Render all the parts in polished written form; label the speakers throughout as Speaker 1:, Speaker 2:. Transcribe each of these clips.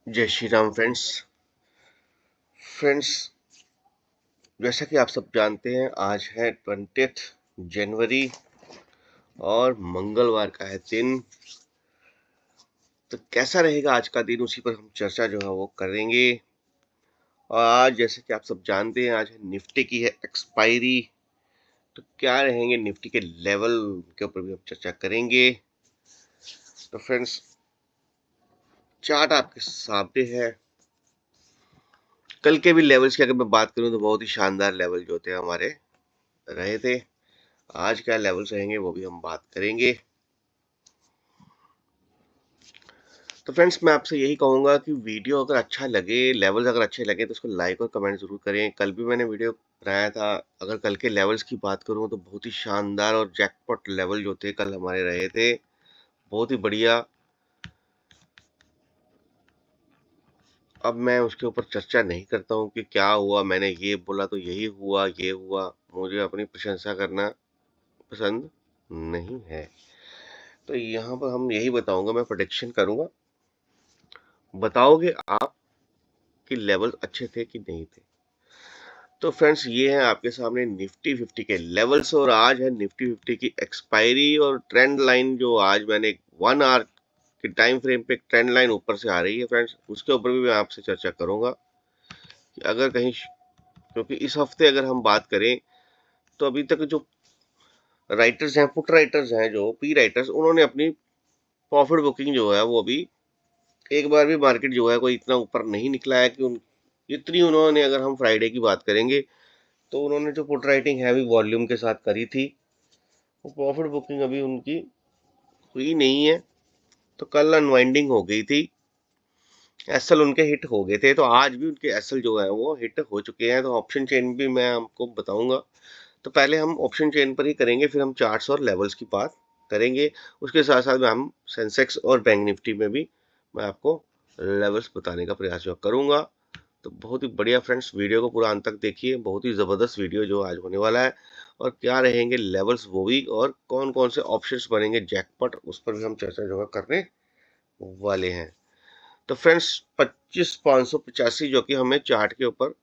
Speaker 1: जय Shri Ram friends. Friends, जैसा कि आप सब जानते हैं, आज है 20 जनवरी और मंगलवार का है दिन। तो कैसा रहेगा आज का दिन, उसी पर हम चर्चा जो है वो करेंगे। और आज जैसे कि आप सब जानते हैं, आज है निफ्टी की है एक्सपायरी। तो क्या रहेंगे निफ्टी के लेवल के ऊपर भी हम चर्चा करेंगे। तो फ्रेंड्स, चार्ट आपके सामने है। कल के भी लेवल्स की अगर मैं बात करूं तो बहुत ही शानदार लेवल जो थे हमारे रहे थे। आज क्या लेवल्स रहेंगे वो भी हम बात करेंगे। तो फ्रेंड्स, मैं आपसे यही कहूंगा कि वीडियो अगर अच्छा लगे, लेवल्स अगर अच्छे लगे तो उसको लाइक और कमेंट जरूर करें। कल भी मैंने वीडियो बनाया था। अगर कल के लेवल्स की बात करूं तो बहुत ही शानदार और जैकपॉट लेवल जो थे कल हमारे रहे थे, बहुत ही बढ़िया। अब मैं उसके ऊपर चर्चा नहीं करता हूं कि क्या हुआ, मैंने ये बोला तो यही हुआ, ये हुआ। मुझे अपनी प्रशंसा करना पसंद नहीं है। तो यहाँ पर हम यही बताऊंगा, मैं प्रोडिक्शन करूंगा, बताओगे आप कि लेवल अच्छे थे कि नहीं थे। तो फ्रेंड्स, ये है आपके सामने निफ्टी 50 के लेवल्स और आज है निफ्टी 50 की एक्सपायरी और ट्रेंड लाइन जो आज मैंने 1 आवर के टाइम फ्रेम पे एक ट्रेंड लाइन ऊपर से आ रही है फ्रेंड्स, उसके ऊपर भी मैं आपसे चर्चा करूंगा कि अगर कहीं, क्योंकि इस हफ्ते अगर हम बात करें तो अभी तक जो राइटर्स हैं, पुट राइटर्स हैं, जो पी राइटर्स, उन्होंने अपनी प्रॉफिट बुकिंग जो है वो अभी एक बार भी मार्केट जो है कोई इतना ऊपर नहीं निकला है कि जितनी उन्होंने, अगर हम फ्राइडे की बात करेंगे तो उन्होंने जो पुट राइटिंग हैवी वॉल्यूम के साथ करी थी, वो प्रॉफिट बुकिंग अभी उनकी हुई नहीं है। तो कल अनवाइंडिंग हो गई थी, एसएल उनके हिट हो गए थे, तो आज भी उनके एसएल जो है वो हिट हो चुके हैं। तो ऑप्शन चेन भी मैं आपको बताऊंगा। तो पहले हम ऑप्शन चेन पर ही करेंगे, फिर हम चार्ट्स और लेवल्स की बात करेंगे। उसके साथ साथ में हम सेंसेक्स और बैंक निफ्टी में भी मैं आपको लेवल्स बताने का प्रयास जो करूंगा। तो बहुत ही बढ़िया फ्रेंड्स, वीडियो को पूरा अंत तक देखिए, बहुत ही ज़बरदस्त वीडियो जो आज होने वाला है। और क्या रहेंगे लेवल्स वो भी, और कौन कौन से ऑप्शंस बनेंगे जैकपॉट, उस पर भी हम चर्चा जो है करने वाले हैं। तो फ्रेंड्स, 25,585 जो कि हमें चार्ट के ऊपर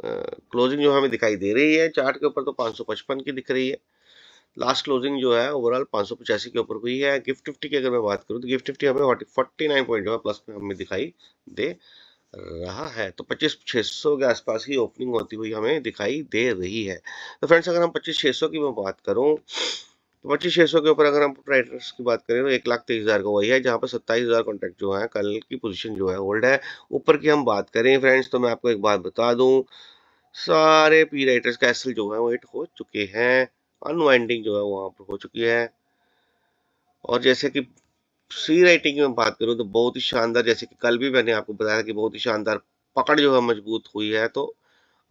Speaker 1: क्लोजिंग जो हमें दिखाई दे रही है, चार्ट के ऊपर तो 555 की दिख रही है। लास्ट क्लोजिंग जो है ओवरऑल 585 के ऊपर हुई है। गिफ्ट निफ्टी की अगर मैं बात करूं तो गिफ्ट निफ्टी हमें 49 पॉइंट जो है प्लस में हमें दिखाई दे रहा है। तो 25,600 के आसपास ही ओपनिंग होती हुई हमें दिखाई दे रही है। तो फ्रेंड्स, अगर हम 25,600 की मैं बात करूं तो 25,600 के ऊपर अगर हम राइटर्स की बात करें तो 1,23,000 का वही है, जहां पर 27,000 कॉन्ट्रैक्ट जो है कल की पोजीशन जो है होल्ड है। ऊपर की हम बात करें फ्रेंड्स, तो मैं आपको एक बात बता दूं, सारे पी राइटर्स का एसएल जो है वो हिट हो चुके हैं, अनवाइंडिंग जो है वहां पर हो चुकी है। और जैसे कि सी राइटिंग की मैं बात करूं तो बहुत ही शानदार, जैसे कि कल भी मैंने आपको बताया कि बहुत ही शानदार पकड़ जो है मजबूत हुई है। तो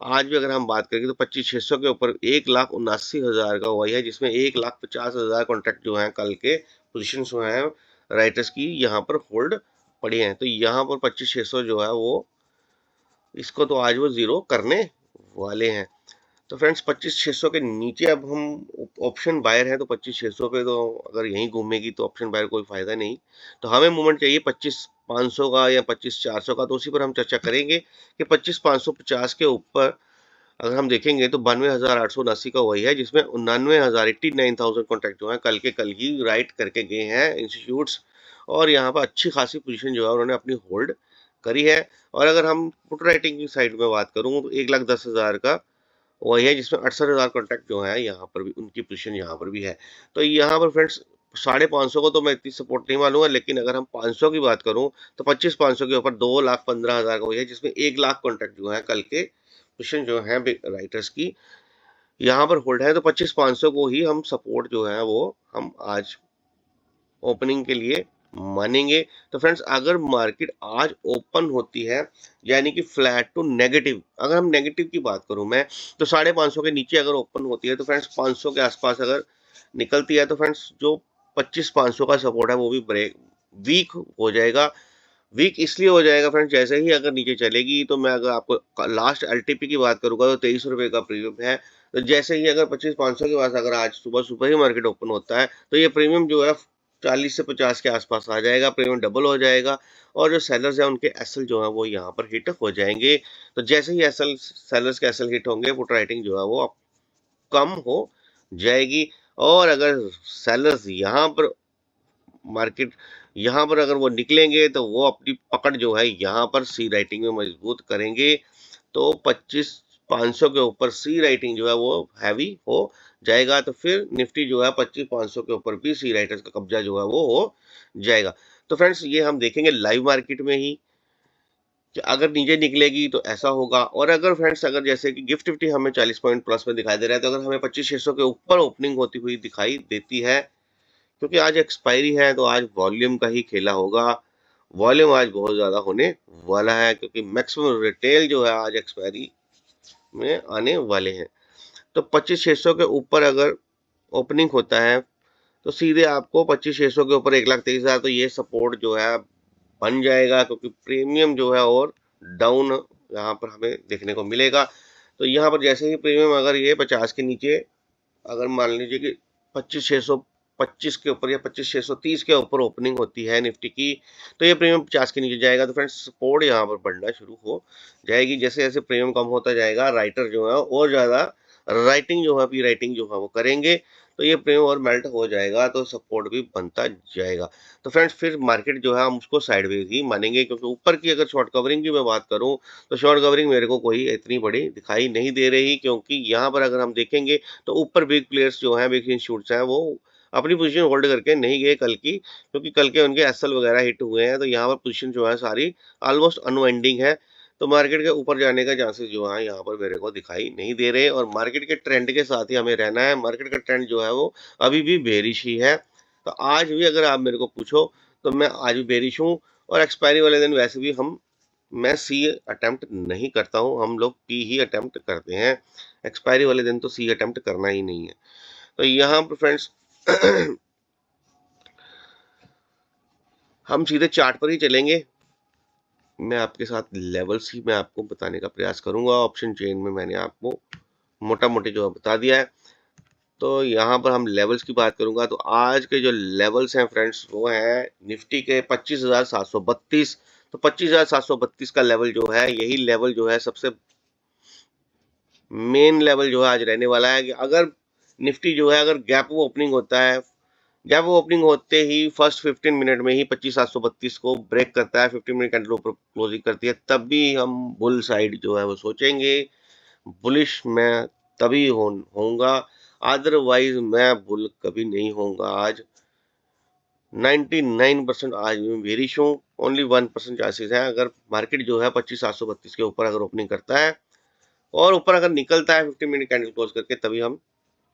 Speaker 1: आज भी अगर हम बात करेंगे तो 25,600 के ऊपर 1,79,000 का हुआ है, जिसमें 1,50,000 कॉन्ट्रैक्ट जो है कल के पोजिशन जो है राइटर्स की यहाँ पर होल्ड पड़ी हैं। तो यहाँ पर 25,600 जो है वो, इसको तो आज वो जीरो करने वाले हैं। तो फ्रेंड्स, 25,600 के नीचे अब हम ऑप्शन बायर है, तो 25,600 पे तो अगर यहीं घूमेगी तो ऑप्शन बायर कोई फायदा नहीं। तो हमें मूवमेंट चाहिए 25,500 का या 25,400 का। तो उसी पर हम चर्चा करेंगे कि 25,550 के ऊपर अगर हम देखेंगे तो 92,879 का वही है, जिसमें 99,000 89,000 कॉन्ट्रैक्ट जो है कल के कल ही राइट करके गए हैं इंस्टीट्यूट्स। और यहाँ पर अच्छी खासी पोजीशन जो है उन्होंने अपनी होल्ड करी है। और अगर हम पुट राइटिंग की साइड में बात करूँ तो 1,10,000 का वही है, जिसमें 68,000 कॉन्टैक्ट जो है यहाँ पर भी उनकी पोजीशन यहाँ पर भी है। तो यहाँ पर फ्रेंड्स, 550 को तो मैं इतनी सपोर्ट नहीं मानूंगा, लेकिन अगर हम 500 की बात करूं तो 25,500 के ऊपर 2,15,000 का वही है, जिसमें 1 लाख कॉन्टैक्ट जो है कल के पोजीशन जो है राइटर्स की यहाँ पर होल्ड है। तो 25,500 को ही हम सपोर्ट जो है वो हम आज ओपनिंग के लिए मानेंगे। तो फ्रेंड्स, अगर मार्केट आज ओपन होती है, यानी कि फ्लैट टू नेगेटिव, अगर हम नेगेटिव की बात करूं मैं, तो 550 के नीचे अगर ओपन होती है तो फ्रेंड्स 500 के आसपास अगर निकलती है तो फ्रेंड्स जो 25,500 का सपोर्ट है वो भी ब्रेक वीक हो जाएगा। वीक इसलिए हो जाएगा फ्रेंड्स, जैसे ही अगर नीचे चलेगी, तो मैं अगर आपको लास्ट एलटीपी की बात करूंगा तो 23 रुपए का प्रीमियम है। तो जैसे ही अगर 25,500 के पास अगर आज सुबह सुबह ही मार्केट ओपन होता है तो ये प्रीमियम जो है 40 से 50 के आसपास आ जाएगा, प्रीमियम डबल हो जाएगा और जो सेलर्स हैं उनके एसएल जो है वो यहाँ पर हिट हो जाएंगे। तो जैसे ही एसएल सेलर्स के एसएल हिट होंगे, पुट राइटिंग जो है वो कम हो जाएगी। और अगर सेलर्स यहाँ पर मार्केट यहाँ पर अगर वो निकलेंगे तो वो अपनी पकड़ जो है यहाँ पर सी राइटिंग में मजबूत करेंगे। तो 25,500 के ऊपर सी राइटिंग जो है वो हैवी हो जाएगा। तो फिर निफ्टी जो है 25,500 के ऊपर भी सी राइटर्स का कब्जा जो है वो हो जाएगा। तो फ्रेंड्स ये हम देखेंगे लाइव मार्केट में ही कि अगर नीचे निकलेगी तो ऐसा होगा। और अगर फ्रेंड्स अगर जैसे कि गिफ्ट निफ्टी हमें 40 पॉइंट प्लस में दिखाई दे रहा है, तो अगर हमें 25,600 के ऊपर ओपनिंग होती हुई दिखाई देती है, क्योंकि आज एक्सपायरी है तो आज वॉल्यूम का ही खेला होगा। वॉल्यूम आज बहुत ज्यादा होने वाला है क्योंकि मैक्सिमम रिटेल जो है आज एक्सपायरी में आने वाले हैं। तो 25,600 के ऊपर अगर ओपनिंग होता है तो सीधे आपको 25,600 के ऊपर 1,23,000 तो ये सपोर्ट जो है बन जाएगा, क्योंकि प्रीमियम जो है और डाउन यहाँ पर हमें देखने को मिलेगा। तो यहाँ पर जैसे ही प्रीमियम अगर ये 50 के नीचे अगर मान लीजिए कि 25,625 के ऊपर या 25,630 के ऊपर ओपनिंग होती है निफ्टी की, तो ये प्रीमियम 50 के नीचे जाएगा। तो फ्रेंड्स सपोर्ट यहाँ पर बढ़ना शुरू हो जाएगी। जैसे जैसे प्रीमियम कम होता जाएगा, राइटर जो है और ज़्यादा राइटिंग जो है पी राइटिंग जो है वो करेंगे, तो ये प्रीमियम और मेल्ट हो जाएगा, तो सपोर्ट भी बनता जाएगा। तो फ्रेंड्स फिर मार्केट जो है हम उसको साइडवेज ही मानेंगे, क्योंकि ऊपर की अगर शॉर्ट कवरिंग की मैं बात करूं तो शॉर्ट कवरिंग मेरे को कोई इतनी बड़ी दिखाई नहीं दे रही, क्योंकि यहाँ पर अगर हम देखेंगे तो ऊपर बिग प्लेयर्स जो हैं, बिग इंस्टीट्यूट्स हैं, वो अपनी पोजीशन होल्ड करके नहीं गए कल की, क्योंकि कल के उनके एसएल वगैरह हिट हुए हैं। तो यहाँ पर पोजीशन जो है सारी ऑलमोस्ट अनवाइंडिंग है। तो मार्केट के ऊपर जाने का चांसेस जो है यहाँ पर मेरे को दिखाई नहीं दे रहे, और मार्केट के ट्रेंड के साथ ही हमें रहना है। मार्केट का ट्रेंड जो है वो अभी भी बेरिश ही है। तो आज भी अगर आप मेरे को पूछो तो मैं आज भी बेरिश हूँ, और एक्सपायरी वाले दिन वैसे भी मैं सी अटेम्प्ट नहीं करता हूँ, हम लोग पी ही अटेम्प्ट करते हैं। एक्सपायरी वाले दिन तो सी अटेम्प्ट करना ही नहीं है। तो यहाँ पर फ्रेंड्स हम सीधे चार्ट पर ही चलेंगे। मैं आपके साथ लेवल्स ही मैं आपको बताने का प्रयास करूंगा। ऑप्शन चेन में मैंने आपको मोटा मोटी जो बता दिया है। तो यहाँ पर हम लेवल्स की बात करूंगा, तो आज के जो लेवल्स हैं फ्रेंड्स वो है निफ्टी के 25,732। तो 25,732 का लेवल जो है, यही लेवल जो है सबसे मेन लेवल जो है आज रहने वाला है। कि अगर निफ्टी जो है अगर गैप ओपनिंग होता है, गैप ओपनिंग होते ही फर्स्ट 15 मिनट में ही 25,732 को ब्रेक करता है, 15 मिनट कैंडल ऊपर क्लोजिंग करती है, तब भी हम बुल साइड जो है वो सोचेंगे, बुलिश मैं तभी होऊंगा, अदरवाइज मैं बुल कभी नहीं होऊंगा। आज 99% आज मैं बेरिश हूँ, ओनली 1% चांसेस है अगर मार्केट जो है 25,732 के ऊपर अगर ओपनिंग करता है और ऊपर अगर निकलता है 15 मिनट कैंडल क्लोज करके, तभी हम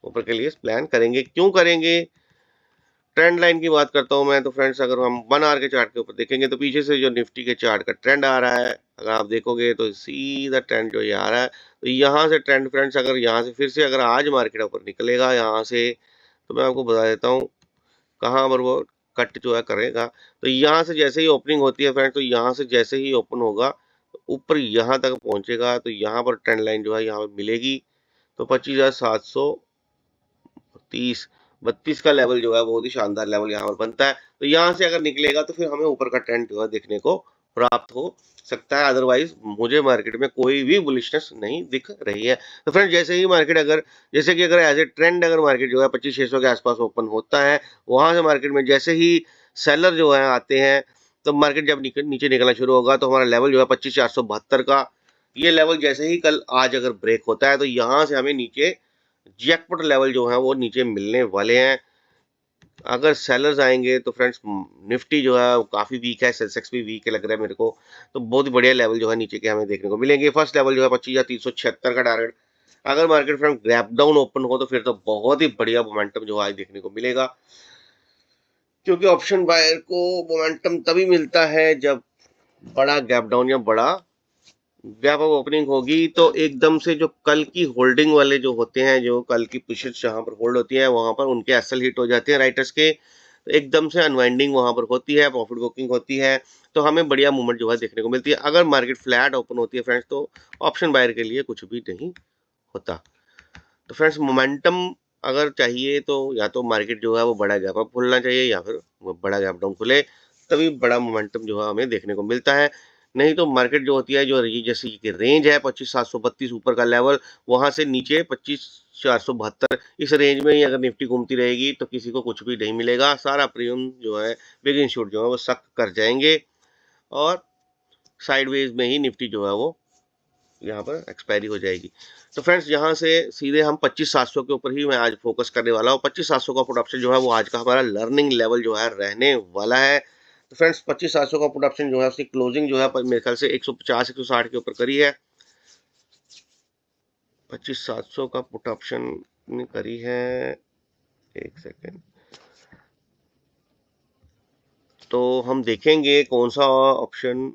Speaker 1: ऊपर के लिए प्लान करेंगे। क्यों करेंगे? ट्रेंड लाइन की बात करता हूं मैं, तो फ्रेंड्स अगर हम 1 आवर के चार्ट के ऊपर देखेंगे तो पीछे से जो निफ्टी के चार्ट का ट्रेंड आ रहा है, अगर आप देखोगे तो सीधा ट्रेंड जो ये आ रहा है, तो यहाँ से ट्रेंड फ्रेंड्स अगर यहाँ से फिर से अगर आज मार्केट ऊपर निकलेगा यहाँ से, तो मैं आपको बता देता हूँ कहाँ पर वो कट जो है करेगा। तो यहाँ से जैसे ही ओपनिंग होती है फ्रेंड्स, तो यहाँ से जैसे ही ओपन होगा ऊपर यहाँ तक पहुंचेगा, तो यहाँ पर ट्रेंड लाइन जो है यहाँ पर मिलेगी। तो 25,730 32 का लेवल जो है बहुत ही शानदार लेवल यहाँ पर बनता है। तो यहाँ से अगर निकलेगा तो फिर हमें ऊपर का ट्रेंड जो है देखने को प्राप्त हो सकता है, अदरवाइज मुझे मार्केट में कोई भी बुलिशनेस नहीं दिख रही है। तो फ्रेंड जैसे ही मार्केट अगर जैसे कि अगर एज ए ट्रेंड अगर मार्केट जो है 25,600 के आसपास ओपन होता है, वहां से मार्केट में जैसे ही सेलर जो है आते हैं, तो मार्केट जब नीचे निकलना शुरू होगा, तो हमारा लेवल जो है 25,472 का, ये लेवल जैसे ही कल आज अगर ब्रेक होता है, तो यहाँ से हमें नीचे जैकपॉट लेवल जो है वो नीचे मिलने वाले हैं। अगर सेलर्स आएंगे तो फ्रेंड्स निफ्टी जो है वो काफी वीक है, सेंसेक्स भी वीक है लग रहा है मेरे को, तो बहुत ही बढ़िया लेवल जो है नीचे के हमें देखने को मिलेंगे। फर्स्ट लेवल जो है 25,376 का टारगेट, अगर market friend gap down open हो तो फिर तो बहुत ही बढ़िया मोमेंटम जो आज देखने को मिलेगा, क्योंकि ऑप्शन बायर को मोमेंटम तभी मिलता है जब बड़ा गैप डाउन या बड़ा गैप अप ओपनिंग होगी। तो एकदम से जो कल की होल्डिंग वाले जो होते हैं, जो कल की पोजीशंस जहां पर होल्ड होती है वहां पर उनके एसएल हिट हो जाते हैं राइटर्स के, तो एकदम से अनवाइंडिंग वहां पर होती है, प्रॉफिट बुकिंग होती है, तो हमें बढ़िया मूवमेंट जो है देखने को मिलती है। अगर मार्केट फ्लैट ओपन होती है फ्रेंड्स, तो ऑप्शन बायर के लिए कुछ भी नहीं होता। तो फ्रेंड्स मोमेंटम अगर चाहिए तो या तो मार्केट जो है वो बड़ा गैप अप खुलना चाहिए या फिर वो बड़ा गैप डाउन खुले, तभी बड़ा मोमेंटम जो है हमें देखने को मिलता है। नहीं तो मार्केट जो होती है, जो जैसे कि रेंज है 25,732 ऊपर का लेवल, वहां से नीचे 25,472, इस रेंज में ही अगर निफ्टी घूमती रहेगी तो किसी को कुछ भी नहीं मिलेगा। सारा प्रीमियम जो है बिग इंश्योर जो है वो सक कर जाएंगे और साइडवेज में ही निफ्टी जो है वो यहाँ पर एक्सपायरी हो जाएगी। तो फ्रेंड्स यहाँ से सीधे हम 25,700 के ऊपर ही मैं आज फोकस करने वाला हूँ। 25,700 का पुट ऑप्शन जो है वो आज का हमारा लर्निंग लेवल जो है रहने वाला है। तो फ्रेंड्स 25,700 का पुट ऑप्शन जो है उसकी क्लोजिंग जो है मेरे ख्याल से 150 160 के ऊपर करी है। 25,700 का पुट ऑप्शन ने करी है, एक सेकेंड, तो हम देखेंगे कौन सा ऑप्शन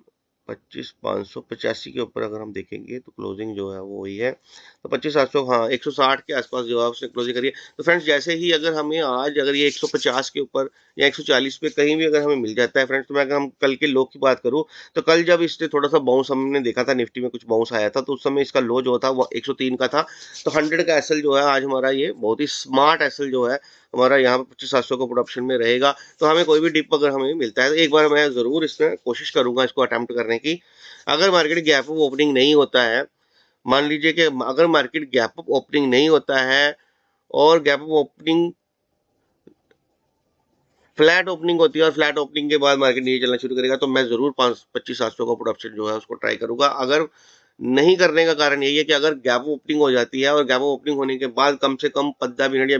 Speaker 1: 25,585 के ऊपर अगर हम देखेंगे तो क्लोजिंग जो है वो वही है। तो 25,700, हाँ 160 के आसपास जो है उसने क्लोजिंग करी है। तो फ्रेंड्स जैसे ही अगर हमें आज अगर ये 150 के ऊपर या 140 पे कहीं भी अगर हमें मिल जाता है फ्रेंड्स, तो मैं अगर हम कल के लो की बात करूँ तो कल जब इसने थोड़ा सा बाउंस हमने देखा था, निफ्टी में कुछ बाउंस आया था, तो उस समय इसका लो जो था वो 103 का था। तो 100 का एसएल जो है आज हमारा ये बहुत ही स्मार्ट एसएल जो है हमारा यहाँ पर 25,700 का प्रोडक्शन में रहेगा। तो हमें कोई भी डिप अगर हमें मिलता है तो एक बार मैं ज़रूर इसमें कोशिश करूंगा इसको अटेम्प्ट करने की। अगर मार्केट गैप अप ओपनिंग नहीं होता है, मान लीजिए कि अगर मार्केट गैप अप ओपनिंग नहीं होता है और gap up opening flat opening होती है और फ्लैट ओपनिंग के बाद मार्केट नीचे चलना शुरू करेगा, तो मैं जरूर 25,700 का प्रोडक्शन जो है उसको ट्राई करूंगा। अगर नहीं करने का कारण यही है कि अगर गैप ओपनिंग हो जाती है और गैप ओपनिंग होने के बाद कम से कम 15 मिनट या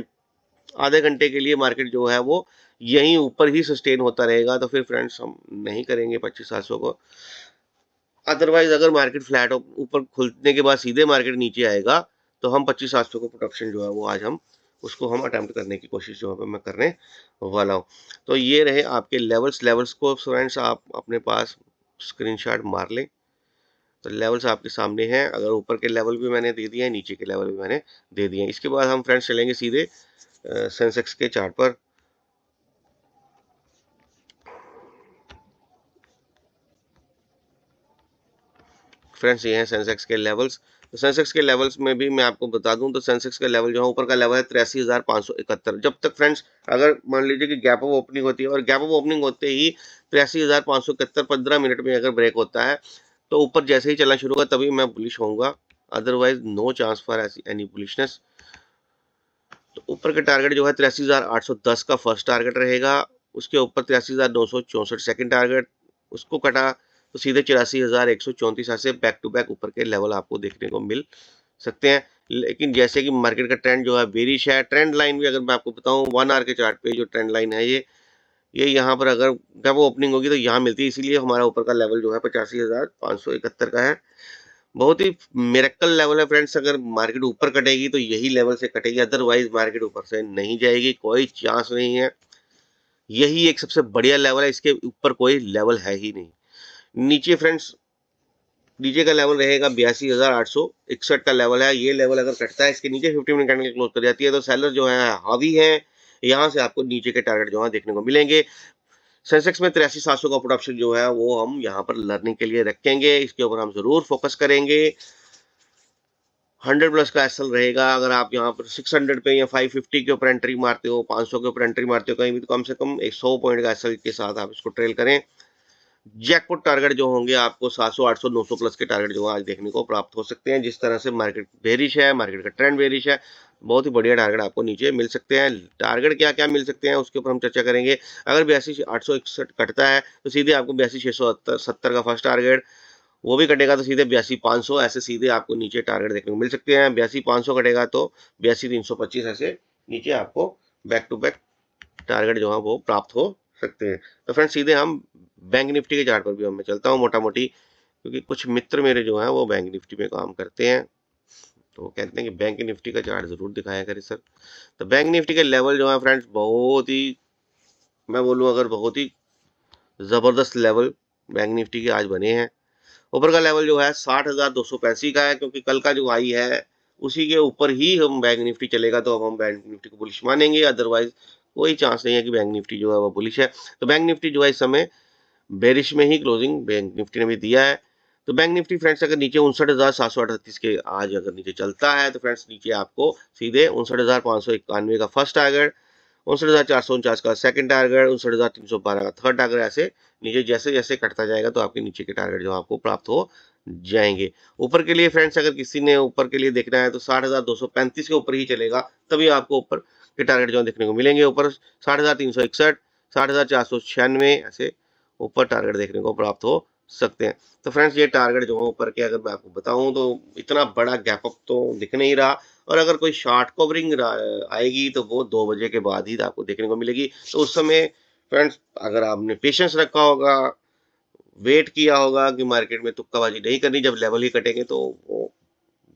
Speaker 1: आधे घंटे के लिए मार्केट जो है वो यहीं ऊपर ही सस्टेन होता रहेगा, तो फिर फ्रेंड्स हम नहीं करेंगे 25,700 को। अदरवाइज अगर मार्केट फ्लैट ऊपर खुलने के बाद सीधे मार्केट नीचे आएगा तो हम 25,700 को प्रोडक्शन जो है वो आज हम उसको हम अटेम्प्ट करने की कोशिश जो है मैं करने वाला हूँ। तो ये रहे आपके लेवल्स को फ्रेंड्स आप अपने पास स्क्रीनशॉट मार लें। तो लेवल्स आपके सामने हैं, अगर ऊपर के लेवल भी मैंने दे दिए हैं, नीचे के लेवल भी मैंने दे दिए हैं। इसके बाद हम फ्रेंड्स चलेंगे सीधे सेंसेक्स के चार्ट पर। फ्रेंड्स ये हैं सेंसेक्स के लेवल्स। तो सेंसेक्स के लेवल्स में भी मैं आपको बता दूं तो सेंसेक्स का लेवल जो है ऊपर का लेवल है 83,571। जब तक फ्रेंड्स अगर मान लीजिए कि गैप अप ओपनिंग होती है और गैप अप ओपनिंग होते ही 83,571 15 मिनट में अगर ब्रेक होता है तो ऊपर जैसे ही चलना शुरू होगा तभी मैं बुलिश होऊंगा, otherwise no chance for any bullishness. तो ऊपर के टारगेट जो है 83,810 का फर्स्ट टारगेट रहेगा, उसके ऊपर 83,964 सेकंड टारगेट, उसको कटा तो सीधे 84,134 से बैक टू बैक ऊपर के लेवल आपको देखने को मिल सकते हैं। लेकिन जैसे कि मार्केट का ट्रेंड जो है बेरिश है, ट्रेंड लाइन भी अगर मैं आपको बताऊं 1 आवर के चार्ट पे जो ट्रेंड लाइन है ये यहाँ पर अगर जब वो ओपनिंग होगी तो यहाँ मिलती है, इसीलिए हमारा ऊपर का लेवल जो है 85,571 का है। बहुत ही मिरेकल लेवल है फ्रेंड्स, अगर मार्केट ऊपर कटेगी तो यही लेवल से कटेगी, अदरवाइज मार्केट ऊपर से नहीं जाएगी, कोई चांस नहीं है। यही एक सबसे बढ़िया लेवल है, इसके ऊपर कोई लेवल है ही नहीं। नीचे फ्रेंड्स नीचे का लेवल रहेगा 82,861 का लेवल है। ये लेवल अगर कटता है इसके नीचे 50 मिनट कैंडल क्लोज कर जाती है तो सेलर जो है हावी है, यहाँ से आपको नीचे के टारगेट जो है देखने को मिलेंगे। सेंसेक्स में 83,700 का पुट ऑप्शन जो है वो हम यहाँ पर लर्निंग के लिए रखेंगे, इसके ऊपर हम जरूर फोकस करेंगे। 100 प्लस का एसएल रहेगा, अगर आप यहाँ पर 600 पे या 550 के ऊपर एंट्री मारते हो, 500 के ऊपर एंट्री मारते हो कहीं भी, तो कम से कम 100 पॉइंट का एसएल के साथ आप इसको ट्रेल करें। जैकपॉट टारगेट जो होंगे आपको 700 800 900 प्लस के टारगेट जो आज देखने को प्राप्त हो सकते हैं। जिस तरह से मार्केट बेरिश है, मार्केट का ट्रेंड बेरिश है, बहुत ही बढ़िया टारगेट आपको नीचे मिल सकते हैं। टारगेट क्या क्या मिल सकते हैं उसके ऊपर हम चर्चा करेंगे। अगर 82,861 कटता है तो सीधे आपको 82,670 का फर्स्ट टारगेट, वो भी कटेगा तो सीधे 82,500, ऐसे सीधे आपको नीचे टारगेट देखने को मिल सकते हैं। 82,500 कटेगा तो 82,325 ऐसे नीचे आपको बैक टू बैक टारगेट जो है वो प्राप्त हो सकते हैं। तो फ्रेंड्स सीधे हम बैंक निफ्टी के चार्ट पर भी मैं चलता हूँ मोटा मोटी, क्योंकि कुछ मित्र मेरे जो हैं वो बैंक निफ्टी में काम करते हैं, तो वो कहते हैं कि बैंक निफ्टी का चार्ट जरूर दिखाया करें सर। तो बैंक निफ्टी के लेवल जो है फ्रेंड्स बहुत ही, मैं बोलूँ अगर बहुत ही जबरदस्त लेवल बैंक निफ्टी के आज बने हैं। ऊपर का लेवल जो है 60,285 का है, क्योंकि कल का जो हाई है उसी के ऊपर ही हम बैंक निफ्टी चलेगा तो अब हम बैंक निफ्टी को बुलिश मानेंगे, अदरवाइज कोई चांस नहीं है कि बैंक निफ्टी जो है वो बुलिश है। तो बैंक निफ्टी जो है इस समय बेरिश में ही क्लोजिंग बैंक निफ्टी ने भी दिया है। तो बैंक निफ्टी फ्रेंड्स अगर नीचे 59,738 के आज अगर नीचे चलता है तो फ्रेंड्स नीचे आपको सीधे 59,591 का फर्स्ट टारगेट, 59,449 का सेकंड टारगेट, 59,312 का थर्ड टारगेट, ऐसे नीचे जैसे जैसे कटता जाएगा तो आपके नीचे के टारगेट जो आपको प्राप्त हो जाएंगे। ऊपर के लिए फ्रेंड्स अगर किसी ने ऊपर के लिए देखना है तो 60,235 के ऊपर ही चलेगा, तभी आपको ऊपर के टारगेट जो देखने को मिलेंगे। ऊपर 60,361, 60,496 ऐसे ऊपर टारगेट देखने को प्राप्त हो सकते हैं। तो फ्रेंड्स ये टारगेट जो है ऊपर के अगर मैं आपको बताऊं तो इतना बड़ा गैप अप तो दिख नहीं रहा, और अगर कोई शॉर्ट कवरिंग आएगी तो वो 2 बजे के बाद ही आपको देखने को मिलेगी। तो उस समय फ्रेंड्स अगर आपने पेशेंस रखा होगा, वेट किया होगा कि मार्केट में तुक्काबाजी नहीं करनी, जब लेवल ही कटेंगे तो वो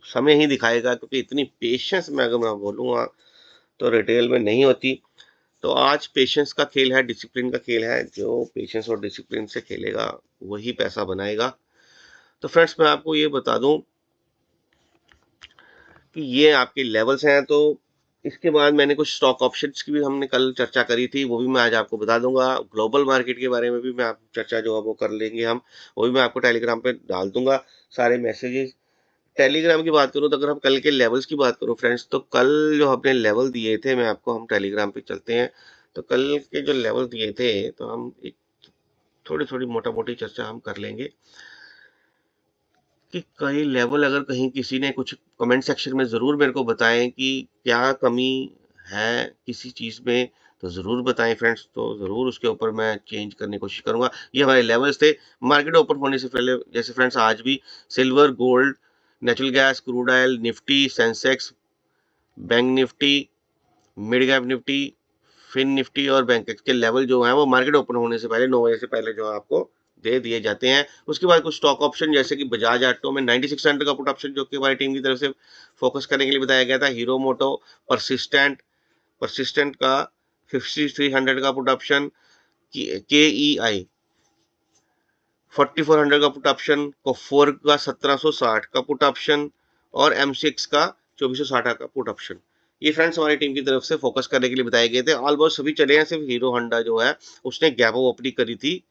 Speaker 1: समय ही दिखाएगा, क्योंकि इतनी पेशेंस में अगर मैं बोलूँगा तो रिटेल में नहीं होती। तो आज पेशेंस का खेल है, डिसिप्लिन का खेल है, जो पेशेंस और डिसिप्लिन से खेलेगा वही पैसा बनाएगा। तो फ्रेंड्स मैं आपको ये बता दूं कि ये आपके लेवल्स हैं। तो इसके बाद मैंने कुछ स्टॉक ऑप्शंस की भी हमने कल चर्चा करी थी, वो भी मैं आज आपको बता दूंगा। ग्लोबल मार्केट के बारे में भी मैं आप चर्चा जो है वो कर लेंगे हम, वो भी मैं आपको टेलीग्राम पे डाल दूंगा सारे मैसेजेस। टेलीग्राम की बात करूं तो अगर हम कल के लेवल्स की बात करूं फ्रेंड्स, तो कल जो हमने लेवल दिए थे मैं आपको, हम टेलीग्राम पे चलते हैं। तो कल के जो लेवल दिए थे तो हम एक थोड़ी थोड़ी मोटा मोटी चर्चा हम कर लेंगे कि कई लेवल अगर कहीं किसी ने कुछ कमेंट सेक्शन में ज़रूर मेरे को बताएं कि क्या कमी है किसी चीज़ में, तो ज़रूर बताएं फ्रेंड्स, तो ज़रूर उसके ऊपर मैं चेंज करने की कोशिश करूंगा। ये हमारे लेवल्स थे मार्केट ओपन होने से पहले। जैसे फ्रेंड्स आज भी silver, gold, natural gas, crude oil, Nifty, Sensex, bank Nifty, mid cap Nifty, fin Nifty और बैंक के लेवल जो है वो मार्केट ओपन होने से पहले 9 बजे से पहले जो है आपको दे दिए जाते हैं। उसके बाद कुछ स्टॉक ऑप्शन जैसे कि बजाज ऑटो में 9600 का पुट ऑप्शन जो कि हमारी टीम की तरफ से फोकस करने के लिए बताया गया था। हीरो मोटो परसिस्टेंट परसिस्टेंट का 5300 का पुट ऑप्शन, के ई आई 4400 का पुट ऑप्शन, कोफोर का 1760 का पुट ऑप्शन और M6 का 2460 का पुट ऑप्शन, ये फ्रेंड्स हमारी टीम की तरफ से फोकस करने के लिए बताए गए थे। ऑलमोस्ट सभी चले हैं, सिर्फ हीरो होंडा जो है उसने गैप अप ओपनिंग करी थी।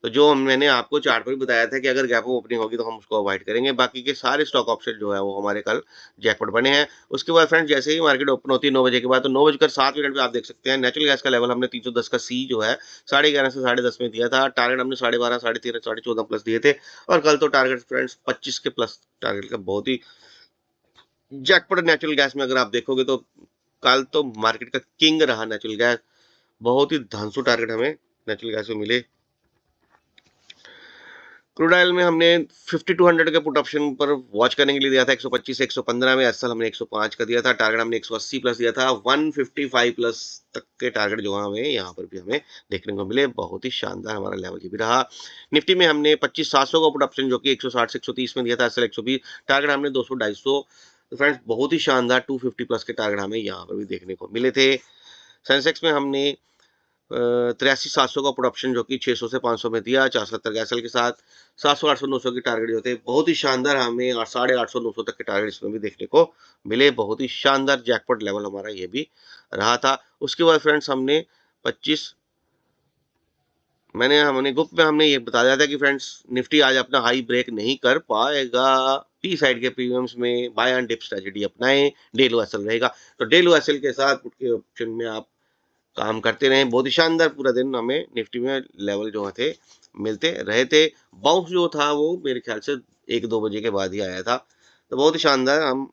Speaker 1: तो जो मैंने आपको चार्ट पर भी बताया था कि अगर गैप अप ओपनिंग होगी तो हम उसको अवॉइड करेंगे। बाकी के सारे स्टॉक ऑप्शन जो है वो हमारे कल जैकपॉट बने हैं। उसके बाद फ्रेंड्स जैसे ही मार्केट ओपन होती है 9 बजे के बाद, तो 9:07 पे आप देख सकते हैं नेचुरल गैस का लेवल हमने 310 का सी जो है 11:30 से 10:30 में दिया था। टारगेट हमने 12:30, 13:30, 14:30 प्लस दिए थे। और कल तो टारगेट फ्रेंड्स 25 के प्लस टारगेट का बहुत ही जैकपॉट। नेचुरल गैस में अगर आप देखोगे तो कल तो मार्केट का किंग रहा नेचुरल गैस, बहुत ही धांसू टारगेट हमें नेचुरल गैस में मिले। क्रूड ऑयल में हमने 5200 के पुट ऑप्शन पर वॉच करने के लिए दिया था 125 से 115 में। एसएल हमने 105 का दिया था। टारगेट हमने 180 प्लस दिया था। 155 प्लस तक के टारगेट जो है हमें यहाँ पर भी हमें देखने को मिले। बहुत ही शानदार हमारा लेवल ये भी रहा। निफ्टी में हमने 25,700 का पुट ऑप्शन जो कि 160 से 130 में दिया था। एसएल 120, टारगेट हमने 200, 250। तो फ्रेंड्स बहुत ही शानदार 250 प्लस के टारगेट हमें यहाँ पर भी देखने को मिले थे। सेंसेक्स में हमने 83,700 का पुट ऑप्शन जो कि 600 से 500 में दिया 470 के एसएल के साथ। 700, 800, 900 के टारगेट जो थे बहुत ही शानदार हमें 850, 900 तक के टारगेट इसमें भी देखने को मिले। बहुत ही शानदार जैकपॉट लेवल हमारा ये भी रहा था। उसके बाद फ्रेंड्स हमने 25 हमने ग्रुप में हमने ये बता दिया था कि फ्रेंड्स निफ्टी आज अपना हाई ब्रेक नहीं कर पाएगा। पी साइड के प्रीमियम्स में बाय एंड डिप स्ट्रेटजी अपनाएं, डे लो एसएल रहेगा। तो डे लो एसएल के साथ पुट के ऑप्शन में आप काम करते रहे। बहुत ही शानदार पूरा दिन हमें निफ्टी में लेवल जो थे मिलते रहे थे। बाउंस जो था वो मेरे ख्याल से 1-2 बजे के बाद ही आया था। तो बहुत ही शानदार, हम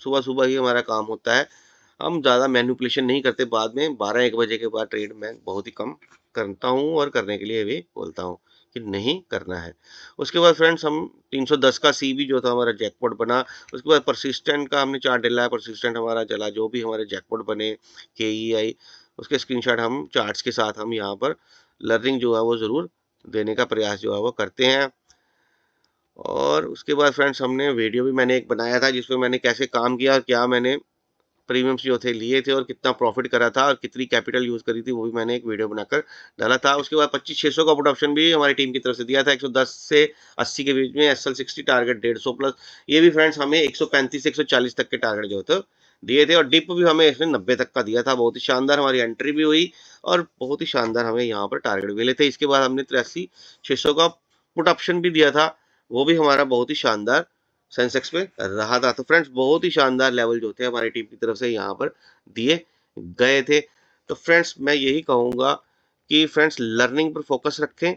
Speaker 1: सुबह सुबह ही हमारा काम होता है, हम ज़्यादा मैनिपुलेशन नहीं करते। बाद में 12-1 बजे के बाद ट्रेड मैं बहुत ही कम करता हूँ और करने के लिए भी बोलता हूँ कि नहीं करना है। उसके बाद फ्रेंड्स हम 310 का सी भी जो था हमारा जैकपॉट बना। उसके बाद परसिस्टेंट का हमने चार्ट डाला, परसिस्टेंट हमारा चला। जो भी हमारे जैकपॉट बने के ई आई उसके स्क्रीनशॉट हम चार्ट्स के साथ हम यहाँ पर लर्निंग जो है वो ज़रूर देने का प्रयास जो है वो करते हैं। और उसके बाद फ्रेंड्स हमने वीडियो भी मैंने एक बनाया था जिसमें मैंने कैसे काम किया और क्या मैंने प्रीमियम्स जो थे लिए थे और कितना प्रॉफिट करा था और कितनी कैपिटल यूज़ करी थी, वो भी मैंने एक वीडियो बनाकर डाला था। उसके बाद 25,600 का पुट ऑप्शन भी हमारी टीम की तरफ से दिया था 110 से 80 के बीच में। एसएल 60 टारगेट 150 प्लस, ये भी फ्रेंड्स हमें 135 से 140 तक के टारगेट जो थे दिए थे। और डिप भी हमें इसने 90 तक का दिया था। बहुत ही शानदार हमारी एंट्री भी हुई और बहुत ही शानदार हमें यहाँ पर टारगेट मिले थे। इसके बाद हमने 83,600 का पुट ऑप्शन भी दिया था वो भी हमारा बहुत ही शानदार सेंसेक्स में रहा था। तो फ्रेंड्स बहुत ही शानदार लेवल जो थे हमारी टीम की तरफ से यहाँ पर दिए गए थे। तो फ्रेंड्स मैं यही कहूंगा कि फ्रेंड्स लर्निंग पर फोकस रखें,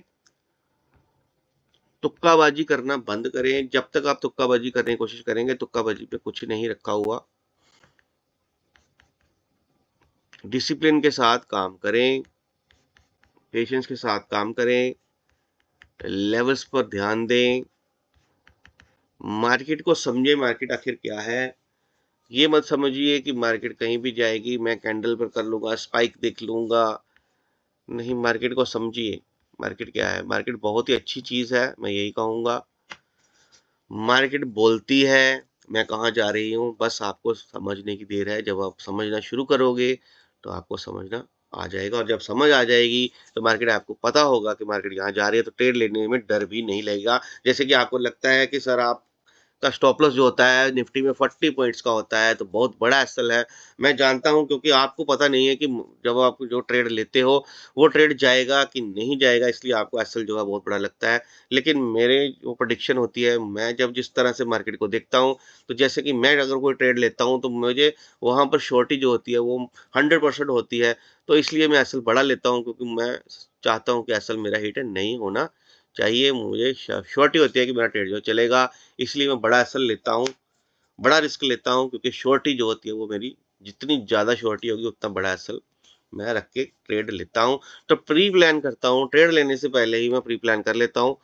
Speaker 1: तुक्काबाजी करना बंद करें। जब तक आप तुक्काबाजी करने की कोशिश करेंगे, तुक्काबाजी पे कुछ नहीं रखा हुआ। डिसिप्लिन के साथ काम करें, पेशेंस के साथ काम करें, लेवल्स पर ध्यान दें, मार्केट को समझे, मार्केट आखिर क्या है। ये मत समझिए कि मार्केट कहीं भी जाएगी, मैं कैंडल पर कर लूंगा, स्पाइक देख लूंगा। नहीं, मार्केट को समझिए, मार्केट क्या है। मार्केट बहुत ही अच्छी चीज है, मैं यही कहूंगा। मार्केट बोलती है मैं कहाँ जा रही हूँ, बस आपको समझने की देर है। जब आप समझना शुरू करोगे तो आपको समझना आ जाएगा, और जब समझ आ जाएगी तो मार्केट, आपको पता होगा कि मार्केट यहाँ जा रही है, तो ट्रेड लेने में डर भी नहीं लगेगा। जैसे कि आपको लगता है कि सर आप का स्टॉप लॉस जो होता है निफ्टी में 40 पॉइंट्स का होता है, तो बहुत बड़ा एसएल है। मैं जानता हूं, क्योंकि आपको पता नहीं है कि जब आप जो ट्रेड लेते हो वो ट्रेड जाएगा कि नहीं जाएगा, इसलिए आपको एसएल जो है बहुत बड़ा लगता है। लेकिन मेरे जो प्रेडिक्शन होती है, मैं जब जिस तरह से मार्केट को देखता हूं, तो जैसे कि मैं अगर कोई ट्रेड लेता हूं तो मुझे वहां पर शॉर्टी जो होती है वो 100% होती है। तो इसलिए मैं एसएल बड़ा लेता हूं, क्योंकि मैं चाहता हूं कि एसएल मेरा हिट नहीं होना चाहिए। मुझे श्योरिटी होती है कि मेरा ट्रेड जो चलेगा, इसलिए मैं बड़ा एसल लेता हूँ, बड़ा रिस्क लेता हूँ। क्योंकि श्योरिटी जो होती है वो मेरी, जितनी ज़्यादा श्योरिटी होगी उतना बड़ा एसल मैं रख के ट्रेड लेता हूँ। तो प्री प्लान करता हूँ, ट्रेड लेने से पहले ही मैं प्री प्लान कर लेता हूँ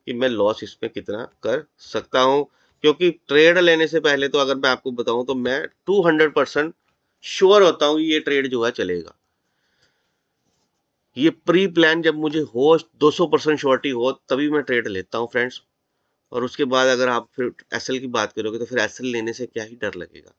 Speaker 1: कि मैं लॉस इसमें कितना कर सकता हूँ। क्योंकि ट्रेड लेने से पहले तो अगर मैं आपको बताऊं तो मैं 200% श्योर होता हूँ कि ये ट्रेड जो है चलेगा। ये प्री प्लान जब मुझे हो, 200% श्योरिटी हो, तभी मैं ट्रेड लेता हूँ फ्रेंड्स। और उसके बाद अगर आप फिर एसएल की बात करोगे, तो फिर एसएल लेने से क्या ही डर लगेगा,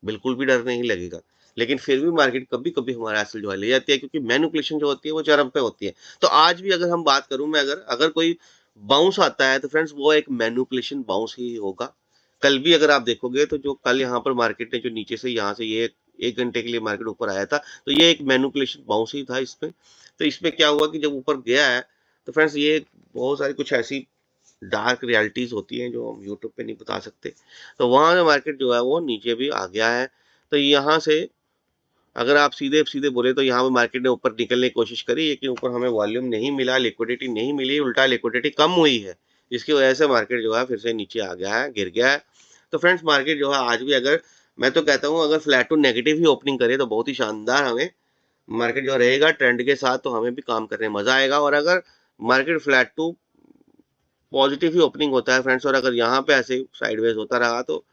Speaker 1: बिल्कुल भी डर नहीं लगेगा। लेकिन फिर भी मार्केट कभी कभी हमारा एसएल जो है ले जाती है, क्योंकि मैनिपुलेशन जो होती है वो चरम पे होती है। तो आज भी अगर हम बात करूं मैं, अगर अगर कोई बाउंस आता है तो फ्रेंड्स वो एक मैनिपुलेशन बाउंस ही होगा। कल भी अगर आप देखोगे तो जो कल यहाँ पर मार्केट ने जो नीचे से यहाँ से ये 1 घंटे के लिए मार्केट ऊपर आया था, तो ये एक मैनिपुलेशन बाउंस ही था इसमें। तो इसमें क्या हुआ कि जब ऊपर गया है, तो फ्रेंड्स ये बहुत सारी कुछ ऐसी डार्क रियलिटीज होती हैं जो हम यूट्यूब पे नहीं बता सकते। तो वहां से मार्केट जो है वो नीचे भी आ गया है। तो यहाँ से अगर आप सीधे सीधे बोले तो यहाँ पे मार्केट ने ऊपर निकलने की कोशिश करी, लेकिन ऊपर हमें वॉल्यूम नहीं मिला, लिक्विडिटी नहीं मिली, उल्टा लिक्विडिटी कम हुई है, जिसकी वजह से मार्केट जो है फिर से नीचे आ गया है, गिर गया है। तो फ्रेंड्स मार्केट जो है आज भी, अगर मैं तो कहता हूँ अगर फ्लैट टू नेगेटिव ही ओपनिंग करे तो बहुत ही शानदार हमें मार्केट जो रहेगा ट्रेंड के साथ, तो हमें भी काम करने में मजा आएगा। और अगर मार्केट फ्लैट टू पॉजिटिव ही ओपनिंग होता है फ्रेंड्स, और अगर यहाँ पे ऐसे साइडवेज होता रहा, तो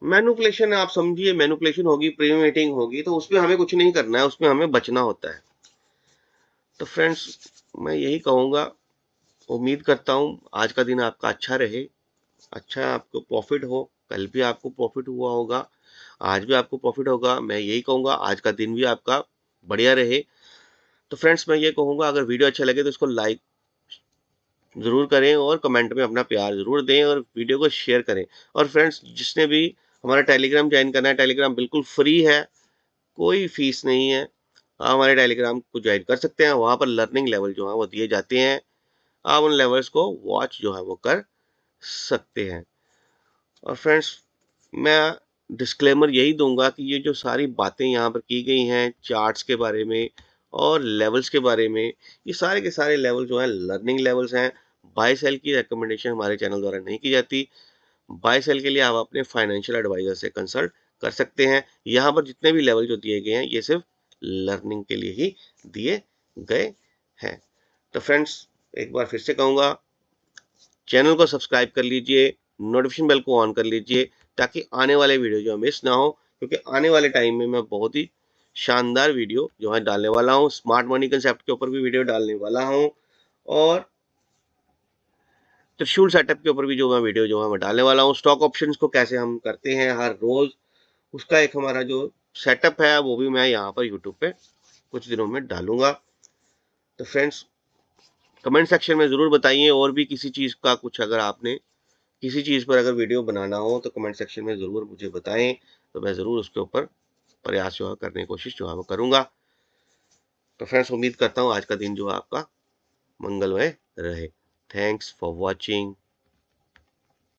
Speaker 1: मैनुपुलेशन आप समझिए, मैनुपुलेशन होगी, प्रीमिटिंग होगी, तो उसमें हमें कुछ नहीं करना है, उसमें हमें बचना होता है। तो फ्रेंड्स मैं यही कहूंगा, उम्मीद करता हूँ आज का दिन आपका अच्छा रहे, अच्छा आपको प्रॉफिट हो। कल भी आपको प्रॉफिट हुआ होगा, आज भी आपको प्रॉफिट होगा। मैं यही कहूंगा आज का दिन भी आपका बढ़िया रहे। तो फ्रेंड्स मैं ये कहूंगा, अगर वीडियो अच्छा लगे तो इसको लाइक जरूर करें, और कमेंट में अपना प्यार जरूर दें, और वीडियो को शेयर करें। और फ्रेंड्स जिसने भी हमारा टेलीग्राम ज्वाइन करना है, टेलीग्राम बिल्कुल फ्री है, कोई फीस नहीं है। आप हमारे टेलीग्राम को ज्वाइन कर सकते हैं, वहाँ पर लर्निंग लेवल जो है वो दिए जाते हैं, आप उन लेवल्स को वॉच जो है वो कर सकते हैं। और फ्रेंड्स मैं डिस्क्लेमर यही दूंगा कि ये जो सारी बातें यहाँ पर की गई हैं चार्ट्स के बारे में और लेवल्स के बारे में, ये सारे के सारे लेवल जो हैं लर्निंग लेवल्स हैं। बाय सेल की रिकमेंडेशन हमारे चैनल द्वारा नहीं की जाती। बाय सेल के लिए आप अपने फाइनेंशियल एडवाइजर से कंसल्ट कर सकते हैं। यहाँ पर जितने भी लेवल जो दिए गए हैं ये सिर्फ लर्निंग के लिए ही दिए गए हैं। तो फ्रेंड्स एक बार फिर से कहूँगा, चैनल को सब्सक्राइब कर लीजिए, नोटिफिकेशन बेल को ऑन कर लीजिए, ताकि आने वाले वीडियो जो मिस ना हो। क्योंकि आने वाले टाइम में मैं बहुत ही शानदार वीडियो जो है डालने वाला हूँ, स्मार्ट मनी कंसेप्ट के ऊपर भी वीडियो डालने वाला हूँ, और त्रिशूल सेटअप के ऊपर भी जो मैं वीडियो जो है मैं डालने वाला हूँ। स्टॉक ऑप्शंस को कैसे हम करते हैं हर रोज, उसका एक हमारा जो सेटअप है वो भी मैं यहाँ पर यूट्यूब पे कुछ दिनों में डालूंगा। तो फ्रेंड्स कमेंट सेक्शन में ज़रूर बताइए, और भी किसी चीज़ का कुछ अगर आपने किसी चीज़ पर अगर वीडियो बनाना हो तो कमेंट सेक्शन में ज़रूर मुझे बताएं, तो मैं ज़रूर उसके ऊपर प्रयास जो है करने की कोशिश जो है वो करूँगा। तो फ्रेंड्स उम्मीद करता हूँ आज का दिन जो है आपका मंगलमय रहे। Thanks for watching.